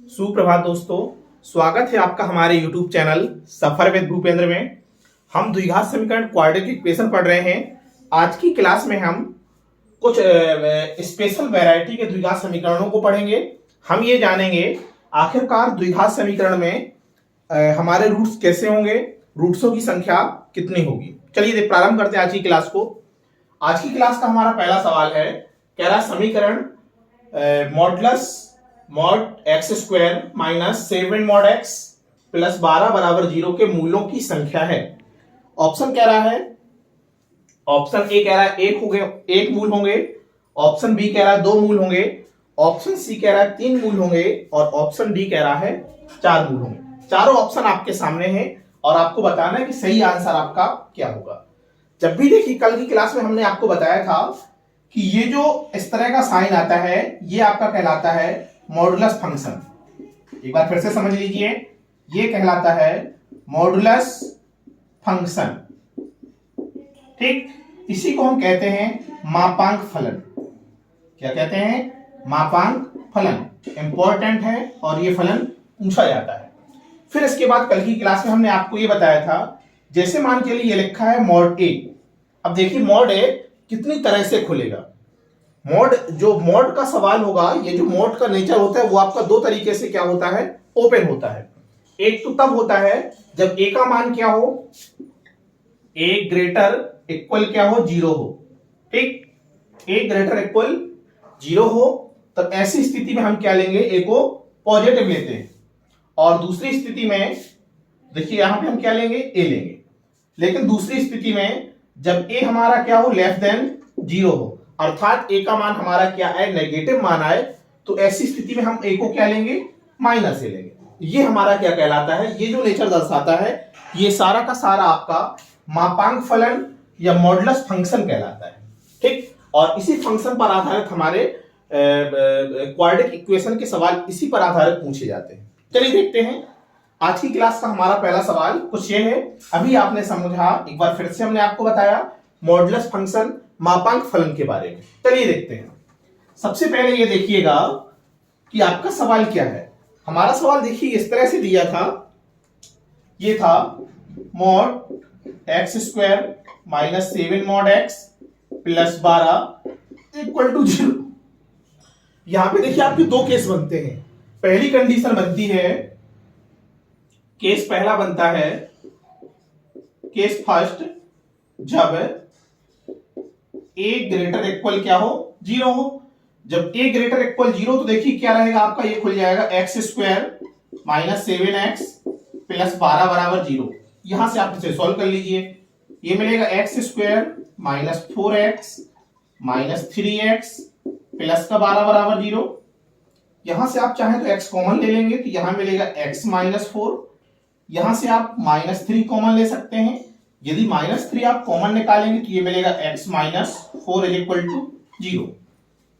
सुप्रभात दोस्तों, स्वागत है आपका हमारे YouTube channel suffer with Bhupendra में। हम द्विघात समीकरण क्वाड्रेटिक इक्वेशन पढ़ रहे हैं। आज की क्लास में हम कुछ स्पेशल वैरायटी के द्विघात समीकरणों को पढ़ेंगे। हम ये जानेंगे आखिरकार द्विघात समीकरण में हमारे रूट्स कैसे होंगे, रूट्सों की संख्या कितनी होगी। चलिए प्रारंभ करते हैं आज की क्लास को। आज की क्लास का हमारा पहला सवाल है, कह रहा समीकरण modulus mod x square minus 7 mod x plus 12 बराबर 0 के मूलों की संख्या है। ऑप्शन कह रहा है, ऑप्शन ए कह रहा है एक मूल होंगे, ऑप्शन बी कह रहा है 2 मूल होंगे, ऑप्शन सी कह रहा है 3 मूल होंगे और ऑप्शन डी कह रहा है 4 मूल होंगे। चारों ऑप्शन आपके सामने हैं और आपको बताना है कि सही आंसर आपका क्या होगा। जब भी देखिए, कल की क्लास में हमने आपको बताया था कि ये जो इस तरह का साइन आता है ये आपका कहलाता है मॉडुलस फंक्शन। एक बार फिर से समझ लीजिए, ये कहलाता है मॉडुलस फंक्शन। ठीक, इसी को हम कहते हैं मापांक फलन। क्या कहते हैं? मापांक फलन। इंपॉर्टेंट है और ये फलन पूछा जाता है। फिर इसके बाद कल की क्लास में हमने आपको ये बताया था, जैसे मान के लिए ये लिखा है मॉड ए। अब देखिए मॉड ए कितनी तरह से खुलेगा। जो मॉड का सवाल होगा, ये जो मॉड का नेचर होता है वो आपका दो तरीके से क्या होता है, ओपन होता है। एक तो तब होता है जब ए का मान क्या हो, ए ग्रेटर इक्वल क्या हो, 0 हो। ठीक, ए ग्रेटर इक्वल 0 हो, तब ऐसी स्थिति में हम क्या लेंगे, ए को पॉजिटिव लेते हैं। और दूसरी स्थिति में देखिए यहां पे हम क्या लेंगे, ए लेंगे। लेकिन दूसरी स्थिति में जब ए हमारा क्या हो, लेस देन 0 हो, अर्थात ए का मान हमारा क्या है, नेगेटिव मान आए, तो ऐसी स्थिति में हम ए को क्या लेंगे, माइनस ए लेंगे। ये हमारा क्या कहलाता है, ये जो नेचर दर्शाता है, ये सारा का सारा आपका मापांक फलन या मॉडुलस फंक्शन कहलाता है। ठीक, और इसी फंक्शन पर आधारित हमारे क्वाड्रेटिक इक्वेशन के सवाल इसी पर आधारित पूछे जाते हैं। चलिए देखते हैं आज की क्लास का हमारा पहला सवाल कुछ ये है। अभी आपने समझा, एक बार फिर से हमने आपको बताया मॉडुलस फंक्शन मापांक फलन के बारे में। चलिए देखते हैं। सबसे पहले ये देखिएगा कि आपका सवाल क्या है। हमारा सवाल देखिए इस तरह से दिया था, ये था mod x square minus 7 mod x plus 12 equal to 0। यहां पे देखिए आपके दो केस बनते हैं। पहली कंडीशन बनती है, केस पहला बनता है, केस फर्स्ट, जब ए ग्रेटर इक्वल क्या हो, 0 हो। जब ए ग्रेटर इक्वल 0 तो देखिए क्या रहेगा आपका, ये खुल जाएगा x square minus 7x plus 12 बराबर 0। यहां से आप इसे सॉल्व कर लीजिए। ये मिलेगा x square minus 4x minus 3x plus का 12 बराबर 0। यहां से आप चाहें तो x कॉमन ले लेंगे, तो यहां मिलेगा x माइनस 4। यहां से आप माइनस 3 कॉमन ले सकते हैं। यदि -3 आप कॉमन निकालेंगे तो ये मिलेगा x minus 4 is equal to 0।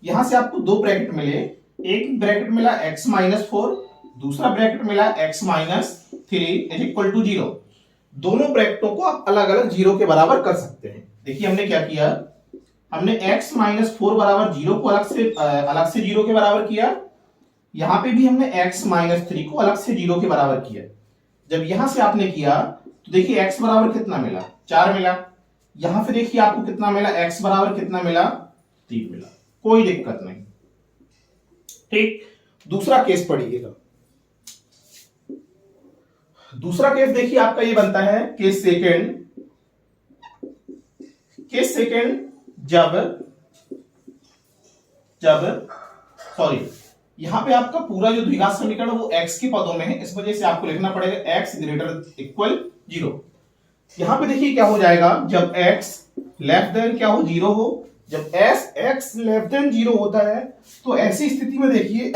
यहां से आपको दो ब्रैकेट मिले, एक ब्रैकेट मिला x माइनस 4, दूसरा ब्रैकेट मिला x minus 3 is equal to 0। दोनों ब्रैकेटों को आप अलग अलग 0 के बराबर कर सकते हैं। देखिए हमने क्या किया, हमने x माइनस 4 बराबर 0 को अलग से 0 के बराबर किया। यहां पे भी हमने x माइनस 3 को अलग से 0 के बराबर किया। जब यहां से आपने किया तो देखिए x बराबर कितना मिला, 4 मिला। यहां पे देखिए आपको कितना मिला, x बराबर कितना मिला, 3 मिला। कोई दिक्कत नहीं। ठीक, दूसरा केस पढ़िएगा। दूसरा केस देखिए आपका ये बनता है, केस सेकंड। केस सेकंड जब सॉरी, यहां पे आपका पूरा जो द्विघात समीकरण वो x के पदों में है, इस वजह से आपको लिखना पड़ेगा x ग्रेटर इक्वल 0। यहां पे देखिए क्या हो जाएगा, जब x लेस देन क्या हो, 0 हो। जब x लेस देन 0 होता है तो ऐसी स्थिति में देखिए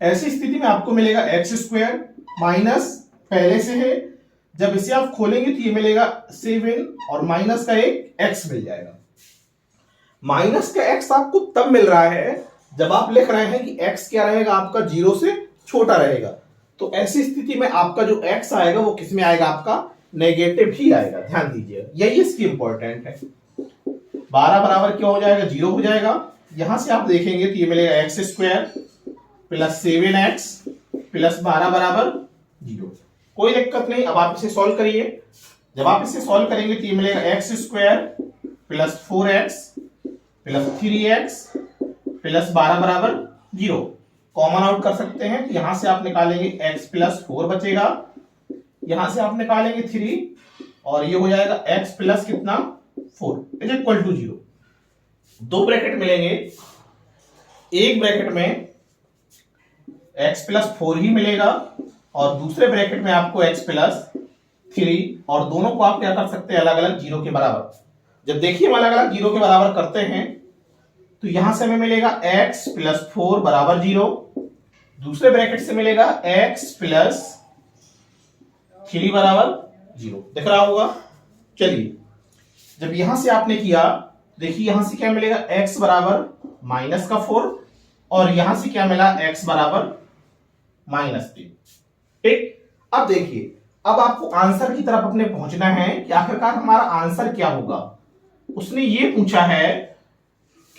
ऐसी स्थिति में आपको मिलेगा एक्स स्क्वायर माइनस पहले से है, जब इसे आप खोलेंगे तो ये मिलेगा 7 और माइनस का एक x मिल जाएगा। माइनस का x आपको तब मिल रहा है जब आप लिख रहे हैं कि x क्या रहेगा, आपका 0 से छोटा रहेगा। तो ऐसी स्थिति में आपका जो x आएगा वो किस में आएगा, आपका नेगेटिव ही आएगा। ध्यान दीजिए, यही इसकी इंपॉर्टेंट है। 12 बराबर क्या हो जाएगा, 0 हो जाएगा। यहां से आप देखेंगे तो ये मिलेगा x square plus 7x plus 12 बराबर 0। कोई दिक्कत नहीं, अब आप इसे सॉल्व करिए। जब आप इसे सॉल्व करेंगे तो ये मिलेगा x square plus 4x plus 3x plus 12 बराबर 0। कॉमन आउट कर सकते हैं, तो यहां से आप निकालेंगे x प्लस 4 बचेगा, यहां से आप निकालेंगे 3 और ये हो जाएगा x प्लस कितना 4 इज इक्वल टू 0। दो ब्रैकेट मिलेंगे, एक ब्रैकेट में x प्लस 4 ही मिलेगा और दूसरे ब्रैकेट में आपको x प्लस 3, और दोनों को आप क्या कर सकते हैं अलग अलग 0 के बराबर। जब देखिए हम अलग अलग 0 के बराबर करते हैं तो यहां से हमें मिलेगा x प्लस 4 बराबर 0, दूसरे ब्रैकेट से मिलेगा x प्लस 3 बराबर 0। दिख रहा होगा। चलिए जब यहां से आपने किया, देखिए यहां से क्या मिलेगा x बराबर माइनस का 4 और यहां से क्या मिला x बराबर -3। ठीक, अब देखिए अब आपको आंसर की तरफ अपने पहुंचना है कि आखिरकार हमारा आंसर क्या होगा। उसने ये पूछा है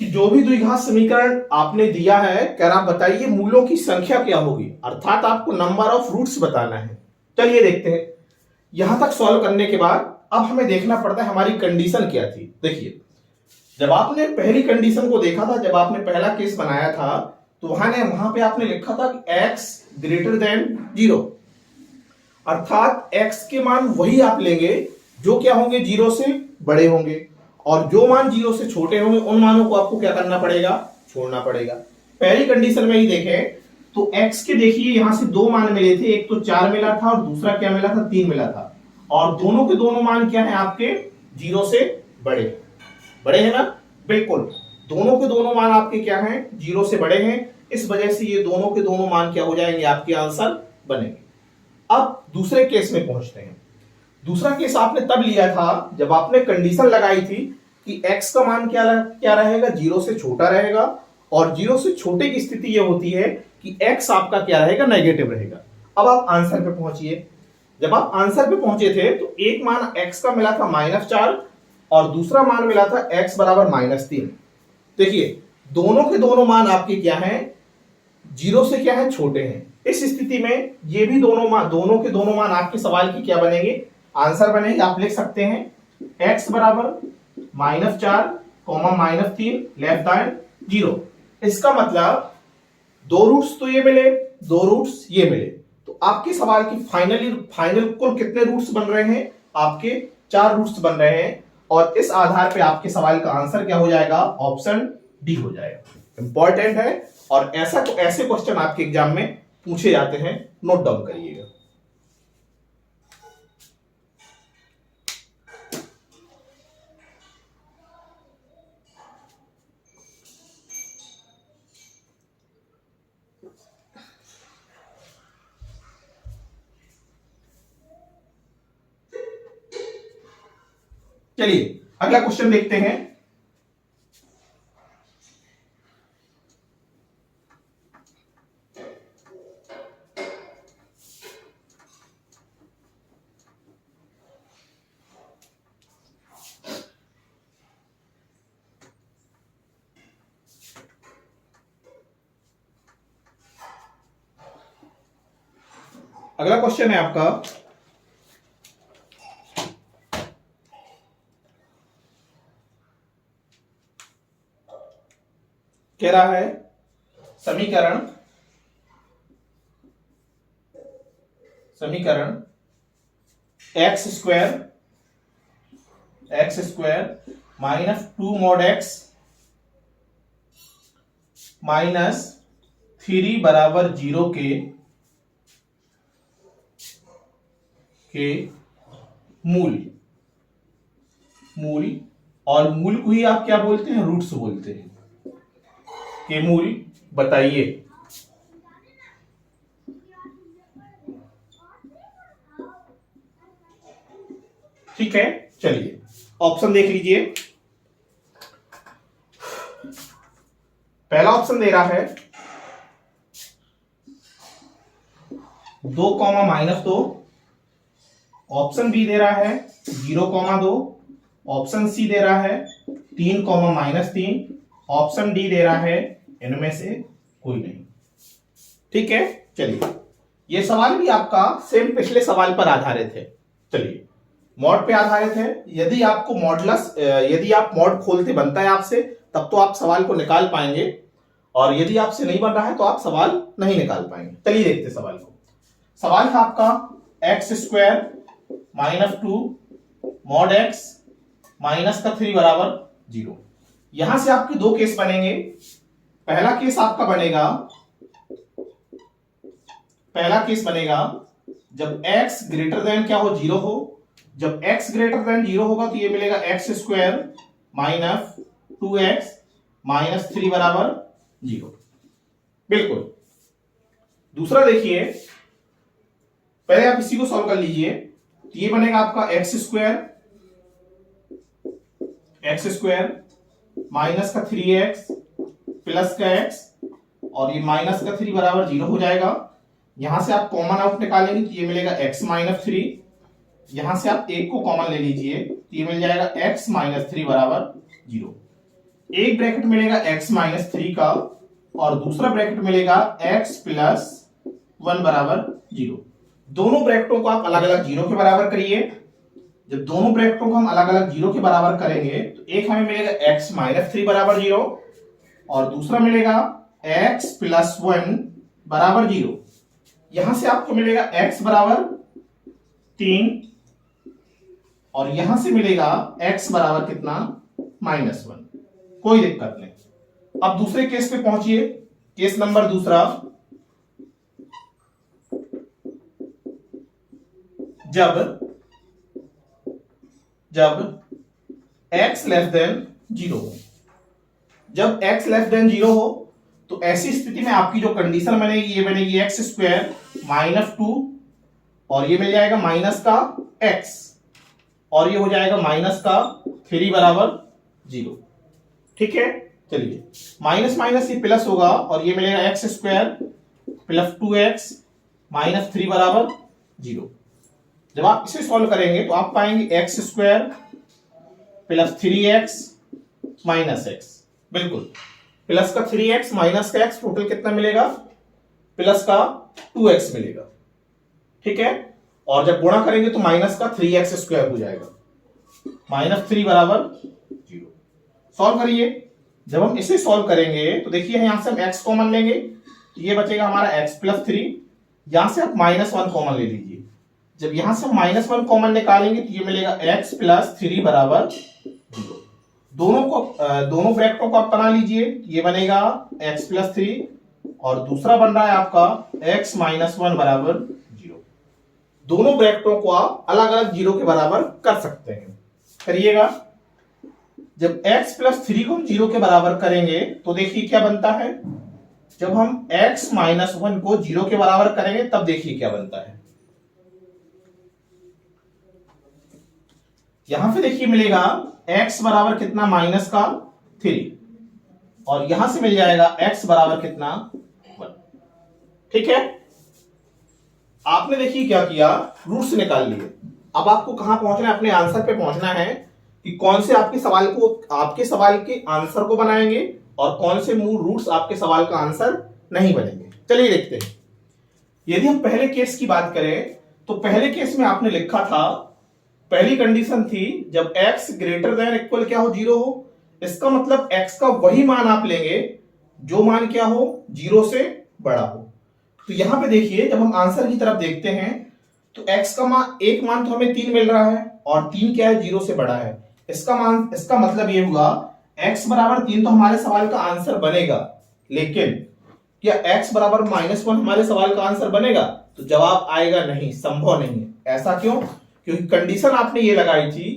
कि जो भी द्विघात समीकरण आपने दिया है, क्या आप बताइए मूलों की संख्या क्या होगी, अर्थात आपको नंबर ऑफ रूट्स बताना है। चलिए देखते हैं। यहां तक सॉल्व करने के बाद अब हमें देखना पड़ता है हमारी कंडीशन क्या थी। देखिए जब आपने पहली कंडीशन को देखा था, जब आपने पहला केस बनाया था, तो वहां पे आपने लिखा था कि x ग्रेटर देन 0, अर्थात x के मान वही आप लेंगे जो क्या होंगे 0 से बड़े होंगे, और जो मान 0 से छोटे होंगे उन मानों को आपको क्या करना पड़ेगा, छोड़ना पड़ेगा। पहली कंडीशन में ही देखें तो x के देखिए यहां से दो मान मिले थे, एक तो 4 मिला था और दूसरा क्या मिला था 3 मिला था, और दोनों के दोनों मान क्या है आपके 0 से बड़े बड़े हैं ना, बिल्कुल दोनों के दोनों मान आपके क्या हैं 0 से बड़े हैं। इस वजह से ये दोनों के दोनों मान क्या हो जाएंगे, आपके आंसर बनेंगे। अब दूसरे केस में पहुंचते हैं। दूसरा केस आपने तब लिया था जब आपने कंडीशन लगाई थी कि x का मान क्या रहेगा, 0 से छोटा रहेगा, और 0 से छोटे की स्थिति यह होती है कि x आपका क्या रहेगा, नेगेटिव रहेगा। अब आप आंसर पे पहुंचिए। जब आप आंसर पे पहुंचे थे तो एक मान x का मिला था -4 और दूसरा मान मिला था x बराबर -3। देखिए दोनों के दोनों मान आपके क्या हैं, 0 से क्या है, छोटे हैं। इस स्थिति में ये भी दोनों के दोनों मान आपके सवाल की क्या बनेंगे, आंसर बनेंगे। आप लिख सकते हैं x बराबर -4 -3 लेस देन 0। इसका मतलब दो रूट्स तो ये मिले, दो रूट्स ये मिले, तो आपके सवाल की फाइनल कुल कितने रूट्स बन रहे हैं, आपके 4 रूट्स बन रहे हैं, और इस आधार पे आपके सवाल का आंसर क्या हो जाएगा, ऑप्शन डी हो जाएगा। इंपॉर्टेंट है और ऐसे क्वेश्चन आपके एग्जाम में पूछे जाते हैं, नोट डाउन करिएगा। चलिए अगला क्वेश्चन देखते हैं। अगला क्वेश्चन है आपका, कह रहा है समीकरण एक्स स्क्वायर -2 mod x -3 बराबर 0 के मूल और मूल को ही आप क्या बोलते हैं, रूट्स बोलते हैं, के मूल बताइए। ठीक है, चलिए ऑप्शन देख लीजिए। पहला ऑप्शन दे रहा है 2, -2, ऑप्शन बी दे रहा है 0, 2, ऑप्शन सी दे रहा है 3, -3, ऑप्शन डी दे रहा है इनमें से कोई नहीं। ठीक है, चलिए ये सवाल भी आपका सेम पिछले सवाल पर आधारित है। चलिए मॉड पे आधारित है। यदि आपको मॉडुलस यदि आप मॉड खोलते बनता है आपसे, तब तो आप सवाल को निकाल पाएंगे, और यदि आपसे नहीं बन रहा है तो आप सवाल नहीं निकाल पाएंगे। चलिए देखते सवाल को। सवाल था आपका x square -2 mod x minus का 3 बराबर 0। यहां से आपके दो केस बनेंगे। पहला केस आपका बनेगा जब x ग्रेटर देन क्या हो 0 हो। जब x ग्रेटर देन 0 होगा तो ये मिलेगा एक्स स्क्वायर -2x माइनस 3 बराबर 0। बिल्कुल। दूसरा देखिए, पहले आप इसी को सॉल्व कर लीजिए। तो ये बनेगा आपका एक्स स्क्वायर माइनस का 3x प्लस का x, और ये माइनस का 3 बराबर 0 हो जाएगा। यहां से आप कॉमन आउट निकालेंगे तो ये मिलेगा x माइनस 3। यहां से आप एक को कॉमन ले लीजिए तो ये मिल जाएगा x माइनस 3 बराबर 0। एक ब्रैकेट मिलेगा x माइनस 3 का, और दूसरा ब्रैकेट मिलेगा x प्लस 1 बराबर 0। दोनों ब्रैकेटों को आप अलग अलग 0 के बराबर करिए। जब दोनों ब्रैकेटों को हम अलग अलग 0 के बराबर करेंगे तो एक हमें मिलेगा x माइनस 3 बराबर 0, और दूसरा मिलेगा x प्लस 1 बराबर 0। यहां से आपको मिलेगा x बराबर 3, और यहां से मिलेगा x बराबर कितना -1। कोई दिक्कत नहीं। अब दूसरे केस पे पहुंचिए। केस नंबर दूसरा, जब x लेस देन 0 हो। जब x लेस देन 0 हो तो ऐसी स्थिति में आपकी जो कंडीशन बनेगी, ये बनेगी एक्स स्क्वायर -2, और ये मिल जाएगा माइनस का x, और ये हो जाएगा माइनस का 3 बराबर 0। ठीक है, चलिए माइनस माइनस ये प्लस होगा, और ये मिलेगा x square plus 2x minus 3 बराबर 0। जब आप इसे सॉल्व करेंगे तो आप पाएंगे x square plus 3x minus x। बिल्कुल, प्लस का 3x माइनस का x, टोटल कितना मिलेगा प्लस का 2x मिलेगा। ठीक है, और जब गुणा करेंगे तो माइनस का 3x स्क्वायर हो जाएगा, -3 बराबर 0। सॉल्व करिए। जब हम इसे सॉल्व करेंगे तो देखिए यहां से हम x कॉमन लेंगे तो ये बचेगा हमारा x प्लस 3। यहां से आप -1 कॉमन ले लीजिए। जब यहां से हम -1 कॉमन निकालेंगे तो ये मिलेगा x प्लस 3 बराबर 0। दोनों ब्रैकेटों को आप बना लीजिए। ये बनेगा x प्लस 3, और दूसरा बन रहा है आपका x माइनस 1 बराबर 0। दोनों ब्रैकेटों को आप अलग अलग 0 के बराबर कर सकते हैं। करिएगा। जब x प्लस 3 को हम 0 के बराबर करेंगे तो देखिए क्या बनता है। जब हम x माइनस 1 को 0 के बराबर करेंगे तब देखिए क्या बनता है। यहां पे देखिए मिलेगा x बराबर कितना माइनस का 3, और यहां से मिल जाएगा x बराबर कितना 1। ठीक है, आपने देखिए क्या किया, रूट्स निकाल लिए। अब आपको कहां पहुंचना है, अपने आंसर पे पहुंचना है कि कौन से आपके सवाल के आंसर को बनाएंगे और कौन से मूल रूट्स आपके सवाल का आंसर नहीं बनेंगे। चलिए देखते हैं। यदि हम पहले केस की बात करें तो पहले केस में आपने लिखा था, पहली कंडीशन थी जब x ग्रेटर देन इक्वल क्या हो 0 हो। इसका मतलब x का वही मान आप लेंगे जो मान क्या हो 0 से बड़ा हो। तो यहां पे देखिए जब हम आंसर की तरफ देखते हैं तो x का मान, एक मान तो हमें 3 मिल रहा है, और 3 क्या है 0 से बड़ा है। इसका मतलब ये हुआ x बराबर 3 तो हमारे सवाल का आंसर बनेगा, लेकिन क्या x बराबर -1 हमारे सवाल का आंसर बनेगा? तो जवाब आएगा नहीं, संभव नहीं है। ऐसा क्यों? क्योंकि कंडीशन आपने ये लगाई थी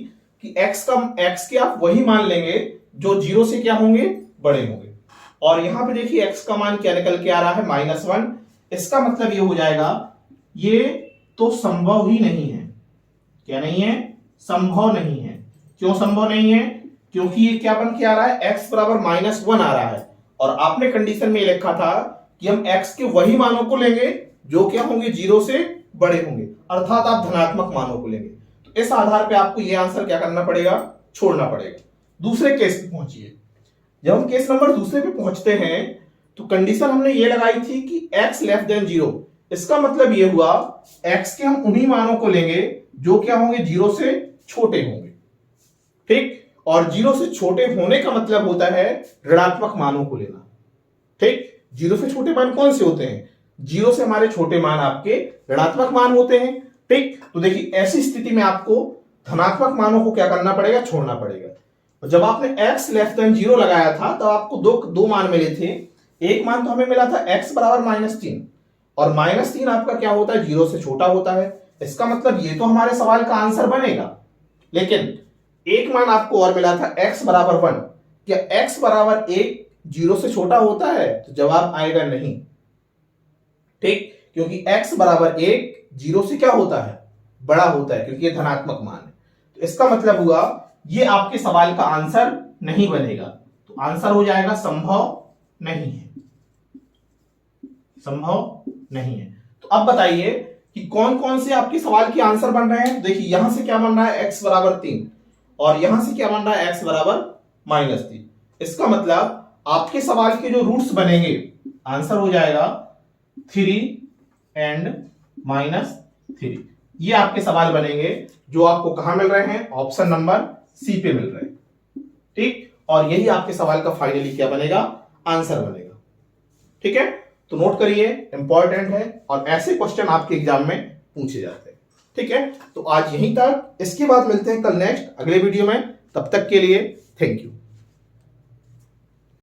कि x के आप वही मान लेंगे जो 0 से क्या होंगे बड़े होंगे, और यहां पे देखिए x का मान क्या निकल के आ रहा है -1। इसका मतलब ये हो जाएगा ये तो संभव ही नहीं है। क्या नहीं है? संभव नहीं है। क्यों संभव नहीं है? क्योंकि ये क्या बन के आ रहा है, x बराबर -1 आ रहा है, और आपने कंडीशन में लिखा था कि हम x के वही मानों को लेंगे जो क्या होंगे 0 से बड़े होंगे, अर्थात आप धनात्मक मानों को लेंगे। तो इस आधार पे आपको ये आंसर क्या करना पड़ेगा, छोड़ना पड़ेगा। दूसरे केस पे पहुंचिए। जब हम केस नंबर दूसरे पे पहुंचते हैं तो कंडीशन हमने ये लगाई थी कि x लेस देन 0। इसका मतलब ये हुआ x के हम उन्हीं मानों को लेंगे जो क्या होंगे, 0 से छोटे होंगे। ठीक, और 0 से छोटे होने का मतलब होता है ऋणात्मक मानों को लेना। ठीक, 0 से छोटे मान कौन से होते हैं? 0 से हमारे छोटे मान आपके ऋणात्मक मान होते हैं। ठीक, तो देखिए ऐसी स्थिति में आपको धनात्मक मानों को क्या करना पड़ेगा, छोड़ना पड़ेगा। और जब आपने x लेस देन 0 लगाया था तब आपको दो मान मिले थे। एक मान तो हमें मिला था x बराबर -3, और -3 आपका क्या होता है, 0 से छोटा होता है। इसका मतलब ये तो हमारे सवाल का आंसर बनेगा। लेकिन एक मान आपको और मिला था x बराबर 1। क्या x बराबर 1 0 से छोटा होता है? तो जवाब आएगा नहीं। ठीक, क्योंकि x बराबर 1 0 से क्या होता है, बड़ा होता है, क्योंकि ये धनात्मक मान है। तो इसका मतलब हुआ ये आपके सवाल का आंसर नहीं बनेगा। तो आंसर हो जाएगा संभव नहीं है, संभव नहीं है। तो अब बताइए कि कौन कौन से आपके सवाल के आंसर बन रहे हैं। देखिए यहां से क्या बन रहा है, x बराबर 3, और यहां से क्या बन रहा है, x बराबर -3। इसका मतलब आपके सवाल के जो रूट्स बनेंगे, आंसर हो जाएगा 3 एंड -3। ये आपके सवाल बनेंगे जो आपको कहां मिल रहे हैं, ऑप्शन नंबर सी पे मिल रहे हैं। ठीक, और यही आपके सवाल का फाइनली क्या बनेगा, आंसर बनेगा। ठीक है, तो नोट करिए, इंपॉर्टेंट है और ऐसे क्वेश्चन आपके एग्जाम में पूछे जाते हैं। ठीक है, तो आज यहीं तक, इसके बाद मिलते हैं कल नेक्स्ट अगले वीडियो में। तब तक के लिए थैंक यू।